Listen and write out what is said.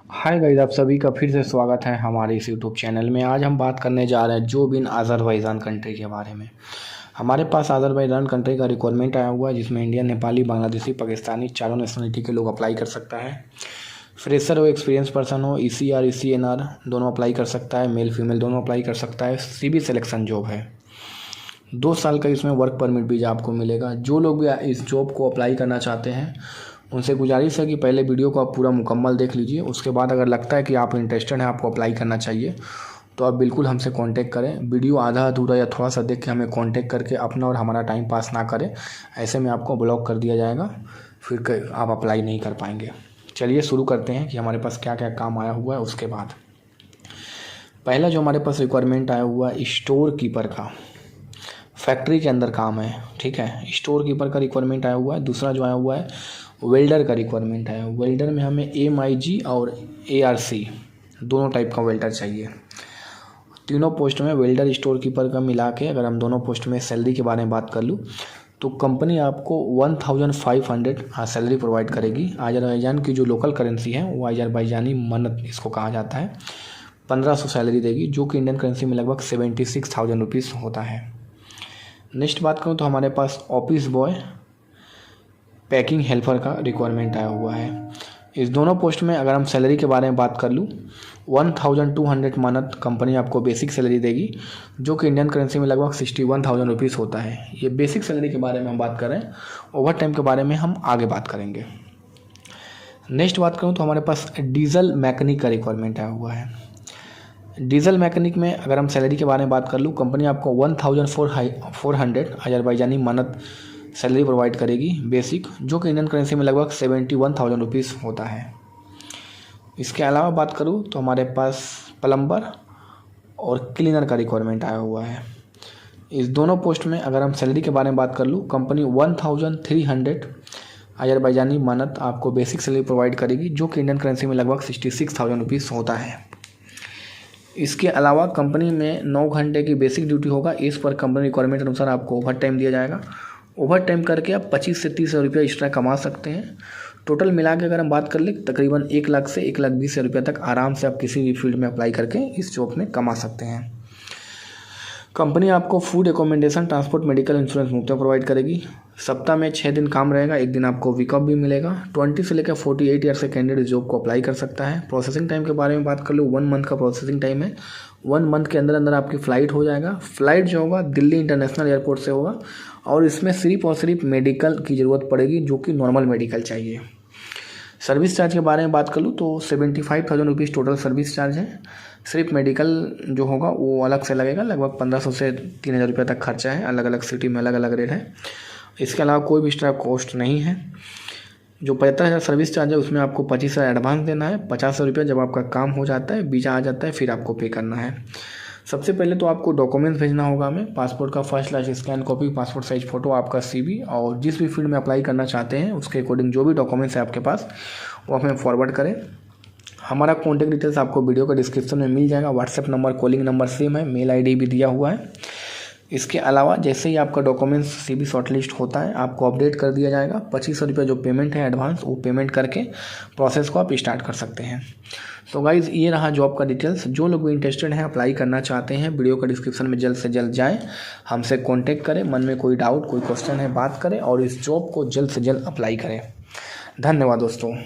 Hi guys, आप सभी का फिर से स्वागत है हमारे इस यूट्यूब चैनल में। आज हम बात करने जा रहे हैं जॉब इन अज़रबैजान कंट्री के बारे में। हमारे पास अज़रबैजान कंट्री का रिक्वायरमेंट आया हुआ है, जिसमें इंडियन, नेपाली, बांग्लादेशी, पाकिस्तानी चारों नेशनलिटी के लोग अप्लाई कर सकता है। फ्रेशर हो, एक्सपीरियंस पर्सन हो, ECR ECNR दोनों अप्लाई कर सकता है। मेल फीमेल दोनों अप्लाई कर सकता है। CB सिलेक्शन जॉब है। 2 साल का इसमें वर्क परमिट भी आपको मिलेगा। जो लोग भी इस जॉब को अप्लाई करना चाहते हैं उनसे गुजारिश है कि पहले वीडियो को आप पूरा मुकम्मल देख लीजिए। उसके बाद अगर लगता है कि आप इंटरेस्टेड हैं, आपको अप्लाई करना चाहिए, तो आप बिल्कुल हमसे कांटेक्ट करें। वीडियो आधा अधूरा या थोड़ा सा देख के हमें कांटेक्ट करके अपना और हमारा टाइम पास ना करें, ऐसे में आपको ब्लॉक कर दिया जाएगा, फिर आप अप्लाई नहीं कर पाएंगे। चलिए शुरू करते हैं कि हमारे पास क्या क्या काम आया हुआ है। उसके बाद पहला जो हमारे पास रिक्वायरमेंट आया हुआ है, स्टोर कीपर का, फैक्ट्री के अंदर काम है। ठीक है, स्टोर कीपर का रिक्वायरमेंट आया हुआ है। दूसरा जो आया हुआ है, वेल्डर का रिक्वायरमेंट है। वेल्डर में हमें MIG और ARC दोनों टाइप का वेल्डर चाहिए। तीनों पोस्ट में वेल्डर, स्टोर कीपर का मिला के अगर हम दोनों पोस्ट में सैलरी के बारे में बात कर लूँ तो कंपनी आपको 1500 सैलरी प्रोवाइड करेगी। अज़रबैजान की जो लोकल करेंसी है वो अज़रबैजानी मनत इसको कहा जाता है। 1500 सैलरी देगी, जो कि इंडियन करेंसी में लगभग 76,000 रुपीज़ होता है। नेक्स्ट बात करूँ तो हमारे पास ऑफिस बॉय, पैकिंग हेल्पर का रिक्वायरमेंट आया हुआ है। इस दोनों पोस्ट में अगर हम सैलरी के बारे में बात कर लूँ, 1200 मानत कंपनी आपको बेसिक सैलरी देगी, जो कि इंडियन करेंसी में लगभग 61,000 रुपीज़ होता है। ये बेसिक सैलरी के बारे में हम बात कर रहे हैं। ओवर टाइम के बारे में हम आगे बात करेंगे। नेक्स्ट बात करूँ तो हमारे पास डीजल मैकेनिक का रिक्वायरमेंट आया हुआ है। डीजल मैकेनिक में अगर हम सैलरी के बारे में बात कर लूँ, कंपनी आपको 1400 अज़रबैजानी मानत सैलरी प्रोवाइड करेगी बेसिक, जो कि इंडियन करेंसी में लगभग 71,000 रुपीज़ होता है। इसके अलावा बात करूँ तो हमारे पास प्लम्बर और क्लीनर का रिक्वायरमेंट आया हुआ है। इस दोनों पोस्ट में अगर हम सैलरी के बारे में बात कर लूँ, कंपनी 1300 अज़रबैजानी मानत आपको बेसिक सैलरी प्रोवाइड करेगी, जो कि इंडियन करेंसी में लगभग 66,000 रुपीज़ होता है। इसके अलावा कंपनी में 9 घंटे की बेसिक ड्यूटी होगा। इस पर कंपनी रिक्वायरमेंट अनुसार आपको ओवर टाइम दिया जाएगा। ओवर टाइम करके आप 25 से 30 रुपया एक्स्ट्रा कमा सकते हैं। टोटल मिला के अगर हम बात कर ले, तकरीबन 1 लाख से 1,20,000 रुपये तक आराम से आप किसी भी फील्ड में अप्लाई करके इस जॉब में कमा सकते हैं। कंपनी आपको food, accommodation, transport, medical insurance मुफ्त में प्रोवाइड करेगी। सप्ताह में 6 दिन काम रहेगा, 1 दिन आपको वीक ऑफ भी मिलेगा। 20 से लेकर 48 ईयर से कैंडिडेट इस जॉब को अप्लाई कर सकता है। प्रोसेसिंग टाइम के बारे में बात कर लो, 1 मंथ का प्रोसेसिंग टाइम है। 1 मंथ के अंदर अंदर आपकी फ़्लाइट हो जाएगा। फ़्लाइट जो होगा दिल्ली इंटरनेशनल एयरपोर्ट से होगा, और इसमें सिर्फ और सिर्फ मेडिकल की ज़रूरत पड़ेगी, जो कि नॉर्मल मेडिकल चाहिए। सर्विस चार्ज के बारे में बात कर लूँ तो 75,000 रुपीज़ टोटल सर्विस चार्ज है। सिर्फ मेडिकल जो होगा वो अलग से लगेगा, लगभग 1500 से 3,000 रुपये तक खर्चा है। अलग अलग सिटी में अलग अलग रेट है। इसके अलावा कोई भी एक्स्ट्रा कॉस्ट नहीं है। जो 75,000 सर्विस चार्ज है उसमें आपको 25,000 एडवांस देना है। 50 रुपये जब आपका काम हो जाता है, वीज़ा आ जाता है, फिर आपको पे करना है। सबसे पहले तो आपको डॉक्यूमेंट्स भेजना होगा हमें। पासपोर्ट का first class scan copy, passport size photo, आपका CV, और जिस भी फील्ड में अप्लाई करना चाहते हैं उसके अकॉर्डिंग जो भी डॉक्यूमेंट्स है आपके पास वो हमें फॉरवर्ड करें। हमारा कॉन्टैक्ट डिटेल्स आपको वीडियो का डिस्क्रिप्शन में मिल जाएगा। WhatsApp number, calling number same है, मेल ID भी दिया हुआ है। इसके अलावा जैसे ही आपका डॉक्यूमेंट्स CV शॉर्टलिस्ट होता है, आपको अपडेट कर दिया जाएगा। 2500 रुपये जो पेमेंट है एडवांस, वो पेमेंट करके प्रोसेस को आप स्टार्ट कर सकते हैं। तो गाइज़, ये रहा जॉब का डिटेल्स। जो लोग भी इंटरेस्टेड हैं, अप्लाई करना चाहते हैं, वीडियो का डिस्क्रिप्शन में जल्द से जल्द जाएँ, हमसे कॉन्टेक्ट करें। मन में कोई डाउट, कोई क्वेश्चन है, बात करें और इस जॉब को जल्द से जल्द अप्लाई करें। धन्यवाद दोस्तों।